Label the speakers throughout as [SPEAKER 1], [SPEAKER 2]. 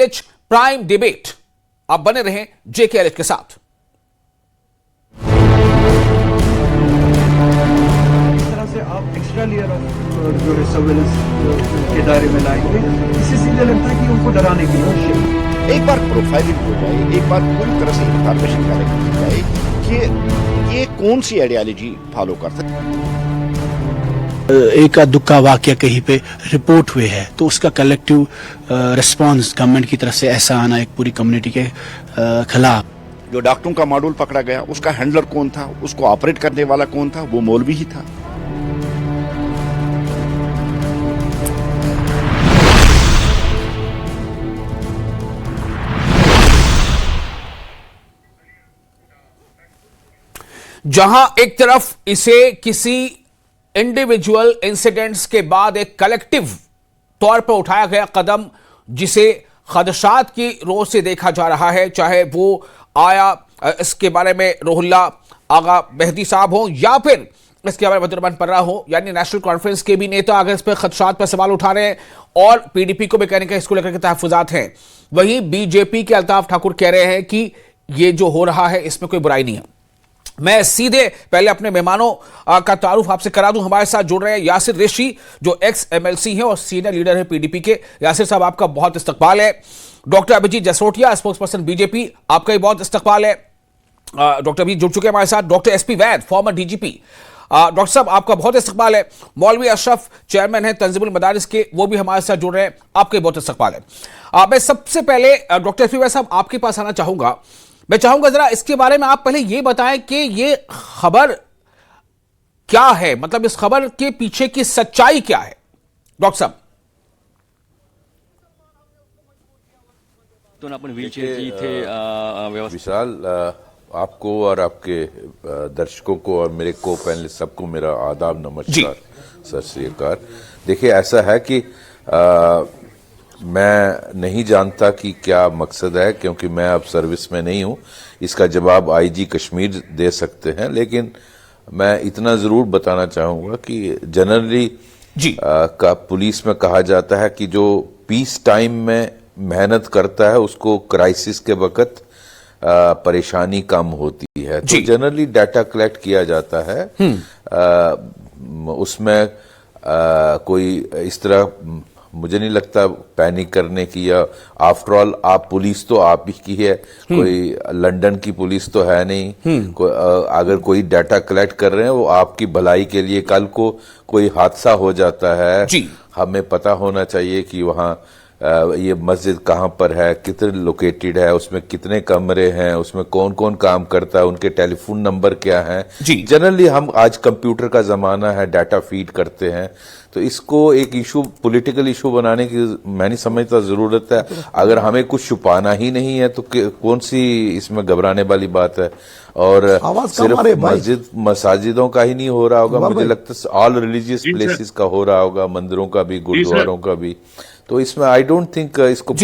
[SPEAKER 1] JKLH prime debate. आप बने रहें JKLH के साथ।
[SPEAKER 2] इस तरह से आप एक्स्ट्रा लेयर ऑफ जो है सर्वेलेंस के दायरे में लाएंगे, इससे सीधे लगता है कि उनको डराने की कोशिश।
[SPEAKER 3] एक बार प्रोफाइलिंग हो जाए, एक बार पूरी तरह से इंफॉर्मेशन कलेक्ट की जाए कि ये कौन सी आइडियोलॉजी फॉलो करता है।
[SPEAKER 4] एक दुक्का वाकया कहीं पे रिपोर्ट हुए है तो उसका कलेक्टिव रिस्पांस गवर्नमेंट की तरफ से ऐसा आना एक पूरी कम्युनिटी के खिलाफ।
[SPEAKER 3] जो डॉक्टरों का मॉड्यूल पकड़ा गया, उसका हैंडलर कौन था, उसको ऑपरेट करने वाला कौन था, वो मौलवी ही था।
[SPEAKER 1] जहां एक तरफ इसे किसी इंडिविजुअल इंसिडेंट्स के बाद एक कलेक्टिव तौर पर उठाया गया कदम, जिसे खदशात की रोज से देखा जा रहा है, चाहे वो आया इसके बारे में रोहुल्ला आगा मेहदी साहब हो या फिर इसके बारे में बदरमान पर्रा हो, यानी नेशनल कॉन्फ्रेंस के भी नेता अगर इस पर खदशात पर सवाल उठा रहे हैं और PDP को भी कहने का इसको लेकर के तहफुजात हैं। वहीं BJP के अल्ताफ ठाकुर कह रहे हैं कि ये जो हो रहा है इसमें कोई बुराई नहीं है। मैं सीधे पहले अपने मेहमानों का तारुफ आपसे करा दूं। हमारे साथ जुड़ रहे हैं यासिर ऋषि, जो एक्स MLC हैं और सीनियर लीडर है PDP के। यासिर साहब, आपका बहुत इस्तकबाल है। Doctor Abhijeet Jasrotia, spokesperson BJP, आपका भी बहुत इस्तकबाल है। डॉक्टर अभिजीत जुड़ चुके हैं हमारे साथ। डॉक्टर SP वैद, फॉर्मर DGP, डॉक्टर साहब आपका बहुत इस्तकबाल है। मौलवी अशरफ, चेयरमैन है तंजीमुल मदारिस के, वो भी हमारे साथ जुड़ रहे हैं, आपका बहुत इस्तकबाल है। मैं सबसे पहले डॉक्टर SP वैद साहब आपके पास आना चाहूंगा। मैं चाहूंगा जरा इसके बारे में आप पहले ये बताएं कि ये खबर क्या है, मतलब इस खबर के पीछे की सच्चाई क्या है। डॉक्टर साहब।
[SPEAKER 5] तो अपन व्हीलचेयर की थे
[SPEAKER 6] विशाल, आपको और आपके दर्शकों को और मेरे को पैनलिस्ट सबको मेरा आदाब, नमस्कार, सत श्री अकाल। देखिए, ऐसा है कि मैं नहीं जानता कि क्या मकसद है, क्योंकि मैं अब सर्विस में नहीं हूं। इसका जवाब IG कश्मीर दे सकते हैं, लेकिन मैं इतना जरूर बताना चाहूंगा कि जनरली का पुलिस में कहा जाता है कि जो पीस टाइम में मेहनत करता है उसको क्राइसिस के वक्त परेशानी कम होती है। तो जनरली डाटा कलेक्ट किया जाता है। उसमें कोई इस तरह मुझे नहीं लगता पैनिक करने की, या आफ्टर ऑल आप पुलिस तो आप ही की है, कोई लंदन की पुलिस तो है नहीं। अगर कोई डाटा कलेक्ट कर रहे हैं वो आपकी भलाई के लिए, कल को कोई हादसा हो जाता है, हमें पता होना चाहिए कि वहाँ ये मस्जिद कहाँ पर है, कितने लोकेटेड है, उसमें कितने कमरे हैं, उसमें कौन कौन काम करता है, उनके टेलीफोन नंबर क्या हैं। जनरली हम आज कंप्यूटर का जमाना है, डाटा फीड करते हैं, तो इसको एक इशू, पॉलिटिकल इशू बनाने की मैं नहीं समझता जरूरत है। अगर हमें कुछ छुपाना ही नहीं है तो कौन सी इसमें घबराने वाली बात है। और सिर्फ मसाजिदों का ही नहीं हो रहा होगा, मुझे लगता है ऑल रिलीजियस प्लेसेस का हो रहा होगा, मंदिरों का भी, गुरुद्वारों का भी। तो इसमें आई डोंट थिंक इसको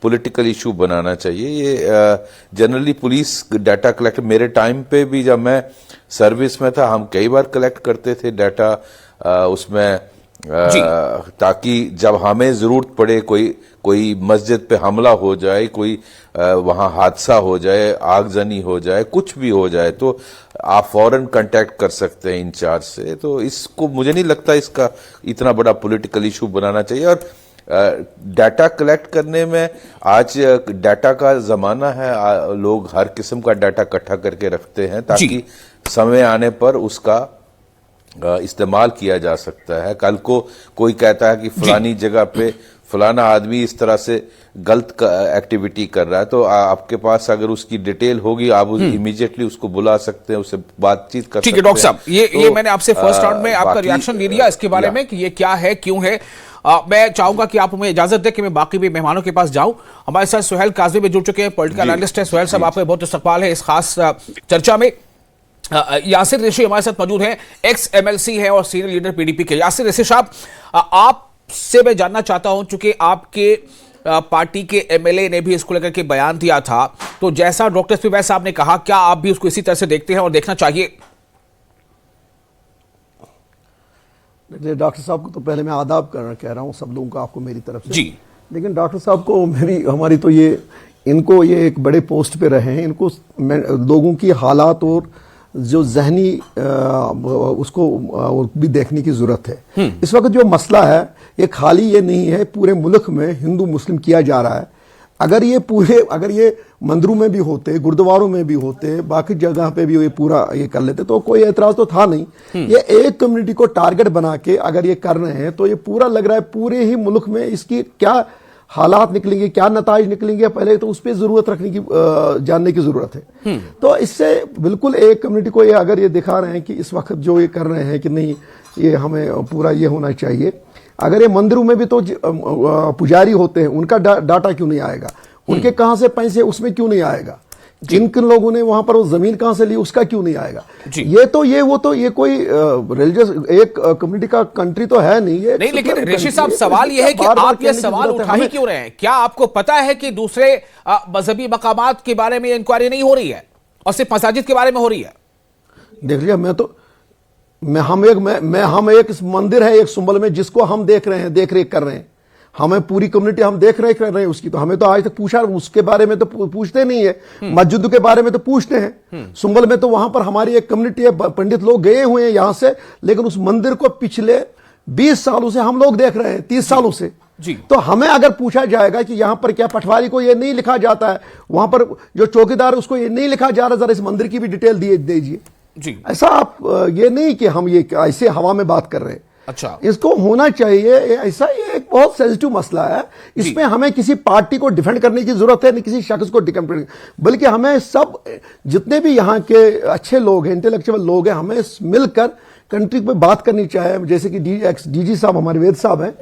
[SPEAKER 6] पॉलिटिकल इशू बनाना चाहिए। ये जनरली पुलिस डाटा कलेक्ट, मेरे टाइम पे भी जब मैं सर्विस में था, हम कई बार कलेक्ट करते थे डाटा उसमें, ताकि जब हमें जरूरत पड़े, कोई मस्जिद पे हमला हो जाए, कोई वहां हादसा हो जाए, आगजनी हो जाए, कुछ भी हो जाए, तो आप फौरन कांटेक्ट कर सकते हैं इंचार्ज से। तो इसको मुझे नहीं लगता इसका इतना बड़ा पॉलिटिकल इशू बनाना चाहिए। और डाटा कलेक्ट करने में आज डाटा का जमाना है, लोग हर किस्म का डाटा इकट्ठा करके रखते हैं ताकि समय आने पर उसका इस्तेमाल किया जा सकता है। कल को कोई कहता है कि फलानी जगह पे फलाना आदमी इस तरह से गलत एक्टिविटी कर रहा है, तो आपके पास अगर उसकी डिटेल होगी, आप इमीडिएटली उसको बुला सकते हैं, उससे बातचीत कर सकते हैं।
[SPEAKER 1] ठीक है डॉक्टर साहब, ये मैंने आपसे फर्स्ट राउंड में आपका रिएक्शन ले लिया इसके बारे में कि ये क्या है, क्यों है। मैं चाहूंगा कि आप हमें इजाजत दें कि मैं बाकी भी मेहमानों के पास जाऊं। हमारे साथ सुहेल काजमी भी जुड़ चुके हैं, पॉलिटिकल एनालिस्ट है। सुहेल साहब, आपका बहुत इस्तकबाल है इस खास चर्चा में। यासिर ऋषि हमारे साथ मौजूद हैं, एक्स MLC है और सीनियर लीडर PDP के। यासिर ऋषि साहब, आपसे मैं जानना चाहता हूं, चूंकि आपके पार्टी के MLA ने भी इसको लेकर के बयान दिया था, तो जैसा डॉक्टर SP वैद साहब ने कहा, क्या आप भी उसको इसी तरह से देखते हैं और देखना चाहिए?
[SPEAKER 2] डॉक्टर साहब को तो पहले मैं आदाब कह रहा हूं सब लोगों को, आपको मेरी तरफ से।
[SPEAKER 7] लेकिन डॉक्टर साहब को मेरी हमारी तो इनको ये एक बड़े पोस्ट पे रहे हैं, इनको लोगों की हालात और जो जहनी उसको भी देखने की जरूरत है। इस वक्त जो मसला है ये खाली ये नहीं है, पूरे मुल्क में हिंदू मुस्लिम किया जा रहा है। अगर ये मंदिरों में भी होते, गुरुद्वारों में भी होते, बाकी जगह पे भी ये पूरा ये कर लेते तो कोई एतराज तो था नहीं। ये एक कम्युनिटी को टारगेट बना के अगर ये कर रहे हैं तो ये पूरा लग रहा है पूरे ही मुल्क में इसकी क्या हालात निकलेंगे, क्या नताइज निकलेंगे, पहले तो उस पर जरूरत रखने की जानने की जरूरत है। तो इससे बिल्कुल एक कम्युनिटी को ये अगर ये दिखा रहे हैं कि इस वक्त जो ये कर रहे हैं कि नहीं ये हमें पूरा ये होना चाहिए। अगर ये मंदिरों में भी तो पुजारी होते हैं, उनका डाटा क्यों नहीं आएगा, उनके कहां से पैसे उसमें क्यों नहीं आएगा, जिन किन लोगों ने वहां पर वो जमीन कहां से ली उसका क्यों नहीं आएगा। ये कोई रिलीजियस एक कम्युनिटी का कंट्री तो है नहीं ये
[SPEAKER 1] नहीं। लेकिन ऋषि साहब सवाल ये है कि आप ये सवाल उठा ही क्यों रहे हैं? क्या आपको पता है कि दूसरे मजहबी मकामात के बारे में इंक्वायरी नहीं हो रही है और सिर्फ मसाजिद के बारे में हो रही है?
[SPEAKER 7] देख लिया, हम एक मंदिर है एक सुंबल में जिसको हम देख रहे हैं, देख रेख कर रहे हैं, हमें पूरी कम्युनिटी हम देख रेख कर रहे हैं उसकी, तो हमें तो आज तक पूछा उसके बारे में तो पूछते नहीं है। मस्जिद के बारे में तो पूछते हैं। सुंबल में तो वहां पर हमारी एक कम्युनिटी है, पंडित लोग गए हुए हैं यहां से, लेकिन उस मंदिर को पिछले 20 सालों से हम लोग देख रहे हैं, 30 सालों से
[SPEAKER 1] जी।
[SPEAKER 7] तो हमें अगर पूछा जाएगा कि यहां पर क्या पटवारी को ये नहीं लिखा जाता है, वहां पर जो चौकीदार उसको ये नहीं लिखा जा रहा, जरा इस मंदिर की भी डिटेल दीजिए जी। ऐसा आप ये नहीं कि हम ये ऐसे हवा में बात कर रहे हैं।
[SPEAKER 1] अच्छा,
[SPEAKER 7] इसको होना चाहिए। ऐसा ये एक बहुत सेंसिटिव मसला है, इसमें हमें किसी पार्टी को डिफेंड करने की जरूरत है, नहीं किसी शख्स को डिफेंड, बल्कि हमें सब जितने भी यहाँ के अच्छे लोग हैं, इंटेलेक्चुअल लोग हैं, हमें मिलकर कंट्री पे बात करनी चाहिए। जैसे कि डीजी साहब हमारे वेद साहब हैं,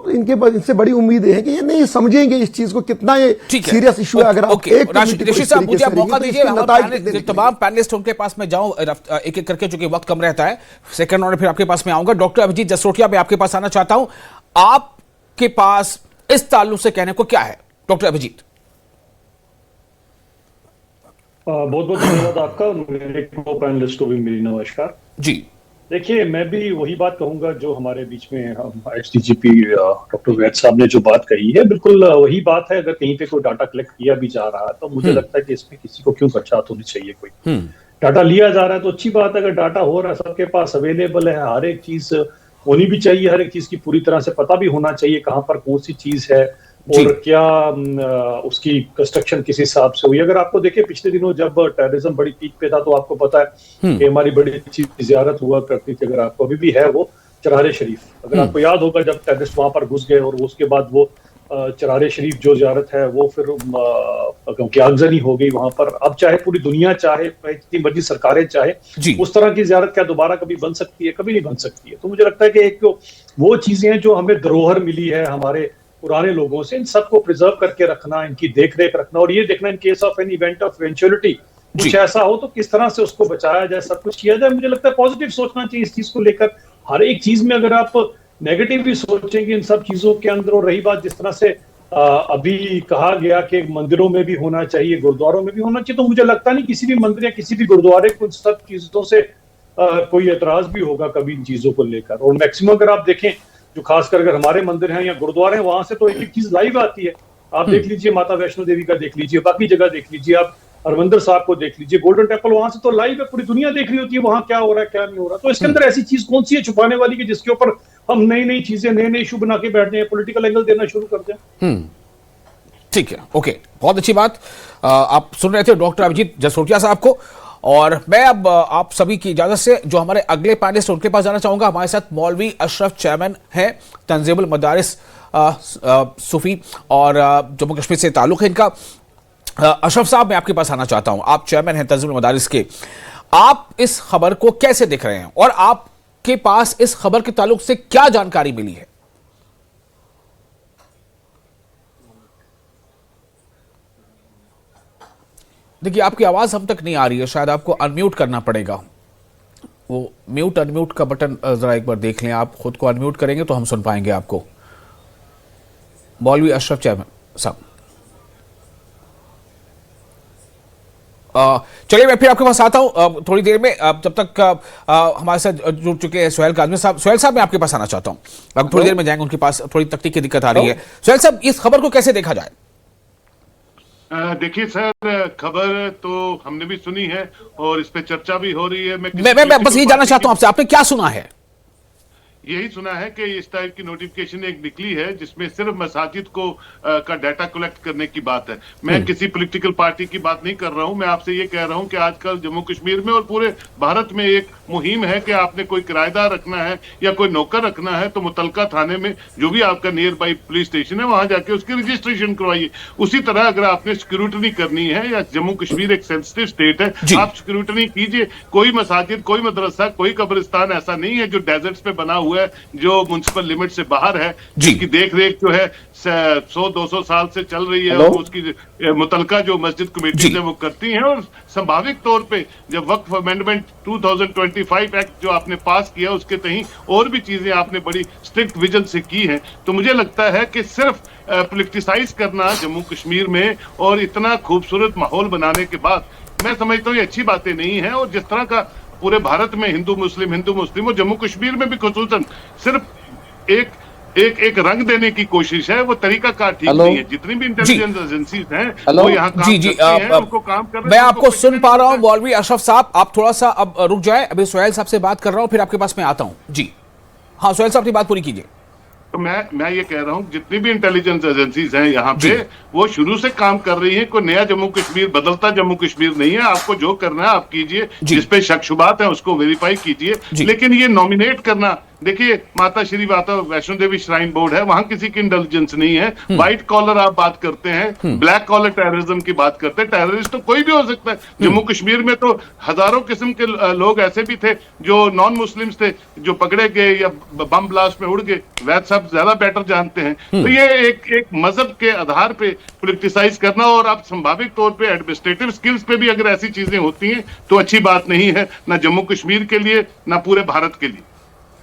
[SPEAKER 7] इनसे बड़ी उम्मीद है कि ये नहीं समझेंगे इस चीज को कितना ये सीरियस इशू है। अगर आप एक
[SPEAKER 1] ऋषि साहब मुझे मौका दीजिए, तमाम पैनलिस्ट उनके पास में जाऊं एक एक करके, चूंकि वक्त कम रहता है। सेकंड राउंड फिर आपके पास में आऊंगा। डॉक्टर अभिजीत जसरोटिया, मैं आपके पास आना चाहता हूं, आपके पास इस ताल्लुक से कहने को क्या है? डॉक्टर अभिजीत,
[SPEAKER 8] बहुत बहुत धन्यवाद आपका, मेरे पैनलिस्ट को भी मेरी नमस्कार
[SPEAKER 1] जी।
[SPEAKER 8] देखिए, मैं भी वही बात कहूंगा जो हमारे बीच में एसडीजीपी डॉक्टर वैद साहब ने जो बात कही है, बिल्कुल वही बात है। अगर कहीं पे कोई डाटा कलेक्ट किया भी जा रहा है तो मुझे लगता है कि इसमें किसी को क्यों कचात होनी चाहिए। कोई डाटा लिया जा रहा है तो अच्छी बात है, अगर डाटा हो रहा है, सबके पास अवेलेबल है, हर एक चीज होनी भी चाहिए, हर एक चीज की पूरी तरह से पता भी होना चाहिए कहाँ पर कौन सी चीज है और क्या उसकी कंस्ट्रक्शन किस हिसाब से हुई। अगर आपको देखिए पिछले दिनों जब टेररिज्म बड़ी पीक पे था तो आपको पता है कि हमारी बड़ी अच्छी जियारत हुआ करती थी, अगर आपको अभी भी है वो चरारे शरीफ। अगर आपको याद होगा जब टेररिस्ट वहां पर घुस गए और उसके बाद वो चरारे शरीफ जो जियारत है वो फिर क्योंकि आगजनी हो गई वहां पर। अब चाहे पूरी दुनिया चाहे, जितनी मर्जी सरकारें चाहे, उस तरह की जियारत क्या दोबारा कभी बन सकती है? कभी नहीं बन सकती है। तो मुझे लगता है कि एक वो चीजें हैं जो हमें धरोहर मिली है हमारे पुराने लोगों से, इन सबको प्रिजर्व करके रखना, इनकी देख रेख रखना और ये देखना in case of an event of eventuality कुछ ऐसा हो तो किस तरह से उसको बचाया जाए, सब कुछ किया जाए। मुझे लगता है पॉजिटिव सोचना चाहिए इस चीज को लेकर। हर एक चीज में अगर आप नेगेटिव भी सोचेंगे इन सब चीजों के अंदर, और रही बात जिस तरह से अभी कहा गया कि मंदिरों में भी होना चाहिए, गुरुद्वारों में भी होना चाहिए, तो मुझे लगता नहीं किसी भी मंदिर या किसी भी गुरुद्वारे को इन सब चीजों से कोई एतराज भी होगा कभी इन चीजों को लेकर। और मैक्सिमम अगर आप देखें जो खासकर अगर हमारे मंदिर हैं या गुरुद्वारे हैं, वहां से तो एक एक चीज लाइव आती है। आप देख लीजिए माता वैष्णो देवी का देख लीजिए, बाकी जगह देख लीजिए, आप हरमंदिर साहब को देख लीजिए, गोल्डन टेम्पल, वहां से तो लाइव है, पूरी दुनिया देख रही होती है वहां क्या हो रहा है क्या नहीं हो रहा। तो इसके अंदर ऐसी चीज कौन सी है छुपाने वाली कि जिसके ऊपर हम नई नई चीजें, नए नए इशू बना के बैठ जाए, पॉलिटिकल एंगल देना शुरू कर दें?
[SPEAKER 1] ठीक है, ओके, बहुत अच्छी बात। आप सुन रहे थे डॉक्टर अभिजीत जसरोटिया साहब को, और मैं अब आप सभी की इजाजत से जो हमारे अगले पैनलिस्ट उनके पास जाना चाहूंगा। हमारे साथ मौलवी अशरफ चेयरमैन हैं तंजीमुल मदारिस सूफी और जम्मू कश्मीर से ताल्लुक है इनका। अशरफ साहब, मैं आपके पास आना चाहता हूं, आप चेयरमैन हैं तंजीमुल मदारिस के। आप इस खबर को कैसे देख रहे हैं और आपके पास इस खबर के ताल्लुक से क्या जानकारी मिली है? देखिए, आपकी आवाज हम तक नहीं आ रही है, शायद आपको अनम्यूट करना पड़ेगा। वो म्यूट अनम्यूट का बटन जरा एक बार देख लें, आप खुद को अनम्यूट करेंगे तो हम सुन पाएंगे आपको। मौलवी अशरफ चेयरमैन साहब, चलिए मैं फिर आपके पास आता हूं थोड़ी देर में। जब तक हमारे साथ जुड़ चुके हैं सुहेल काज़मी साहब। सुहेल साहब मैं आपके पास आना चाहता हूं, अब थोड़ी देर में जाएंगे, उनके पास थोड़ी तकनीकी दिक्कत आ रही है। सुहेल साहब, इस खबर को कैसे देखा जाए?
[SPEAKER 9] देखिए सर, खबर तो हमने भी सुनी है और इस पे चर्चा भी हो रही है।
[SPEAKER 1] मैं बस ये जानना चाहता हूं आपसे, आपने क्या सुना है?
[SPEAKER 9] यही सुना है कि इस टाइप की नोटिफिकेशन एक निकली है जिसमें सिर्फ मसाजिद को का डाटा कलेक्ट करने की बात है। मैं किसी पॉलिटिकल पार्टी की बात नहीं कर रहा हूं, मैं आपसे ये कह रहा हूं कि आजकल जम्मू कश्मीर में और पूरे भारत में एक मुहिम है कि आपने कोई किराएदार रखना है या कोई नौकर रखना है तो मुतलका थाने में जो भी आपका नियर बाई पुलिस स्टेशन है वहां जाके उसकी रजिस्ट्रेशन करवाइए। उसी तरह अगर आपने सिक्योरिटी करनी है, या जम्मू कश्मीर एक सेंसिटिव स्टेट है, आप सिक्योरिटी कीजिए। कोई मसाजिद, कोई मदरसा, कोई कब्रिस्तान ऐसा नहीं है जो डेजर्ट्स पे बना हुआ है, जो म्युनिसिपल लिमिट से बाहर है, जिसकी देख रेख जो है 100-200 साल से चल रही है, और उसकी मुतलका जो मस्जिद कमेटी है वो करती हैं। और संभाविक तौर पे जब वक्फ अमेंडमेंट 2025 एक्ट जो आपने पास किया उसके तहीं और भी चीजें आपने बड़ी स्ट्रिक्ट विजन से की हैं, तो मुझे लगता है कि सिर्फ पॉलिटिसाइज करना जम्मू कश्मीर में और इतना खूबसूरत माहौल बनाने के बाद, मैं समझता हूँ ये अच्छी बातें नहीं है। और जिस तरह का पूरे भारत में हिंदू मुस्लिम और जम्मू कश्मीर में भी खुसूसन सिर्फ एक रंग देने की कोशिश है, वो तरीका कार ठीक नहीं है। जितनी भी इंटेलिजेंस एजेंसीज हैं वो यहाँ काम करती हैं, उनको काम कर रहे हैं।
[SPEAKER 1] मैं आपको सुन पा रहा हूँ मौलवी अशरफ साहब, आप थोड़ा सा अब रुक जाए, अभी सुहेल साहब से बात कर रहा हूँ, फिर आपके पास मैं आता हूँ। जी हाँ, सुहेल साहब अपनी बात पूरी कीजिए।
[SPEAKER 9] तो मैं ये कह रहा हूँ जितनी भी इंटेलिजेंस एजेंसीज हैं यहाँ पे वो शुरू से काम कर रही हैं। कोई नया जम्मू कश्मीर, बदलता जम्मू कश्मीर नहीं है। आपको जो करना है आप कीजिए, जिस पे शक शुबात है उसको वेरीफाई कीजिए, लेकिन ये नॉमिनेट करना, देखिए माता श्री वैष्णो देवी श्राइन बोर्ड है, वहां किसी की इंटेलिजेंस नहीं है। व्हाइट कॉलर आप बात करते हैं, ब्लैक कॉलर टेररिज्म की बात करते हैं। टेररिस्ट तो कोई भी हो सकता है। जम्मू कश्मीर में तो हजारों किस्म के लोग ऐसे भी थे जो नॉन मुस्लिम्स थे, जो पकड़े गए या बम ब्लास्ट में उड़ गए। वैद साहब ज्यादा बेटर जानते हैं। तो ये एक मजहब के आधार पे पॉलिटिसाइज करना, और आप संभाविक तौर पे एडमिनिस्ट्रेटिव स्किल्स पे भी अगर ऐसी चीजें होती हैं तो अच्छी बात नहीं है, ना जम्मू कश्मीर के लिए ना पूरे भारत के लिए।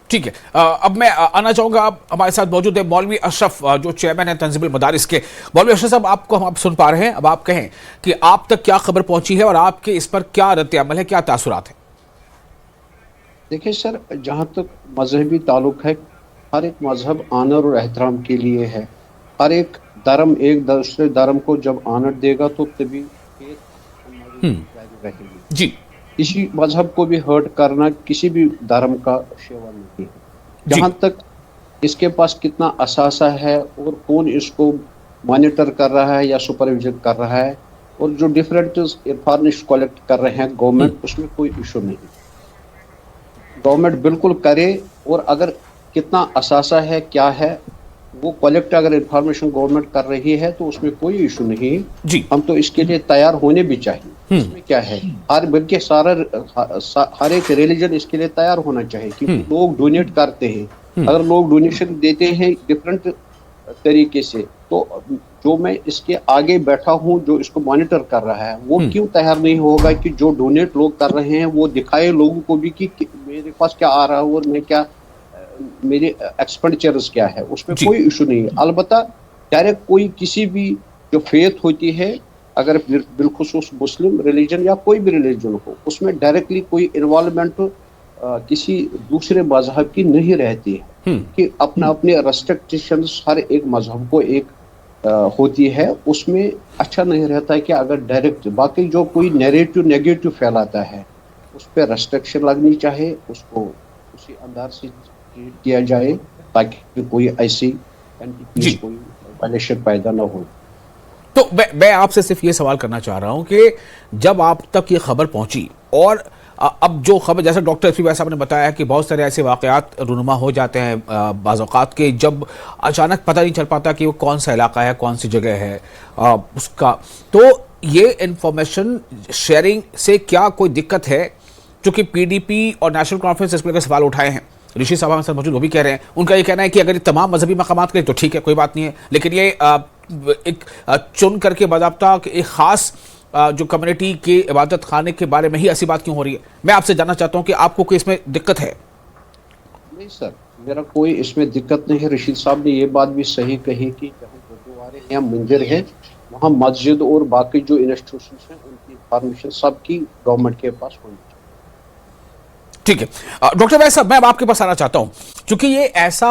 [SPEAKER 1] ठीक है, अब मैं आना चाहूंगा, आप हमारे साथ मौजूद है मौलवी अशरफ, जो चेयरमैन है तंजीमुल मदारिस के। मौलवी अशरफ साहब, आपको हम सुन पा रहे हैं, अब आप कहें कि आप तक क्या खबर पहुंची है और आपके इस पर क्या रद्द-ए-अमल है, क्या तासुरात है?
[SPEAKER 10] देखिए सर, जहां तक मजहबी ताल्लुक है, हर एक मजहब आनर और एहतराम के लिए है। हर एक धर्म एक दूसरे धर्म को जब आनर देगा तो तभी रहेगी।
[SPEAKER 1] जी,
[SPEAKER 10] किसी मजहब को भी हर्ट करना किसी भी धर्म का सेवा नहीं है। जहाँ तक इसके पास कितना असासा है और कौन इसको मॉनिटर कर रहा है या सुपरविजन कर रहा है, और जो डिफरेंट इंफॉर्मेशन कलेक्ट कर रहे हैं गवर्नमेंट, उसमें कोई इशू नहीं। गवर्नमेंट बिल्कुल करे, और अगर कितना असासा है क्या है वो कलेक्ट अगर इंफॉर्मेशन गवर्नमेंट कर रही है तो उसमें कोई इशू नहीं जी। हम तो इसके लिए तैयार होने भी चाहिए। इसमें क्या है, बल्कि हर एक रिलीजन इसके लिए तैयार होना चाहिए, क्योंकि लोग डोनेट करते हैं। अगर लोग डोनेशन देते हैं डिफरेंट तरीके से, तो जो मैं इसके आगे बैठा हूँ जो इसको मॉनिटर कर रहा है, वो क्यों तैयार नहीं होगा कि जो डोनेट लोग कर रहे हैं वो दिखाए लोगों को भी कि मेरे पास क्या आ रहा है और मैं क्या, मेरे एक्सपेंडिचर्स क्या है, उसमें कोई इशू नहीं है। अलबत्ता डायरेक्ट कोई किसी भी जो फेथ होती है, अगर बिलखुसूस मुस्लिम रिलीजन या कोई भी रिलीजन हो, उसमें डायरेक्टली कोई इन्वॉल्वमेंट किसी दूसरे मजहब की नहीं रहती है, कि अपना अपने रेस्ट्रिक्शंस हर एक मजहब को एक होती है। उसमें अच्छा नहीं रहता है कि अगर डायरेक्ट, बाकी जो कोई नैरेटिव नेगेटिव फैलाता है उस पर रेस्ट्रिक्शन लगनी चाहिए, उसको उसी अंदाज से किया जाए ताकि कोई ऐसी कोई वायलेशन पैदा न हो।
[SPEAKER 1] तो मैं आपसे सिर्फ ये सवाल करना चाह रहा हूं कि जब आप तक ये खबर पहुंची, और अब जो खबर, जैसे डॉक्टर एसपी वैसा आपने बताया कि बहुत सारे ऐसे वाकयात रूनुमा हो जाते हैं बाज़ औक़ात के, जब अचानक पता नहीं चल पाता कि वो कौन सा इलाका है, कौन सी जगह है उसका। तो ये इंफॉर्मेशन शेयरिंग से क्या कोई दिक्कत है? चूँकि PDP और नेशनल कॉन्फ्रेंस इस पर सवाल उठाए हैं, ऋषि साहब हमारे साथ मौजूद, वो भी कह रहे हैं, उनका ये कहना है कि अगर तमाम मजहबी मकामात के लिए तो ठीक है, कोई बात नहीं है, लेकिन ये एक चुन करके बाज़ाब्ता एक ख़ास जो कम्युनिटी के इबादत खाने के बारे में ही ऐसी बात क्यों हो रही है? मैं आपसे जानना चाहता हूँ कि आपको कोई इसमें दिक्कत है?
[SPEAKER 10] नहीं सर, मेरा कोई इसमें दिक्कत नहीं है। रशीद साहब ने ये बात भी सही कही कि जहाँ गुरुद्वारे हैं, मंदिर है, वहाँ मस्जिद और बाकी जो इंस्टीट्यूशन हैं उनकी परमिशन सबकी गवर्नमेंट के पास होनी चाहिए।
[SPEAKER 1] ठीक है डॉक्टर वैद साहब, मैं अब आपके पास आना चाहता हूं, क्योंकि ये ऐसा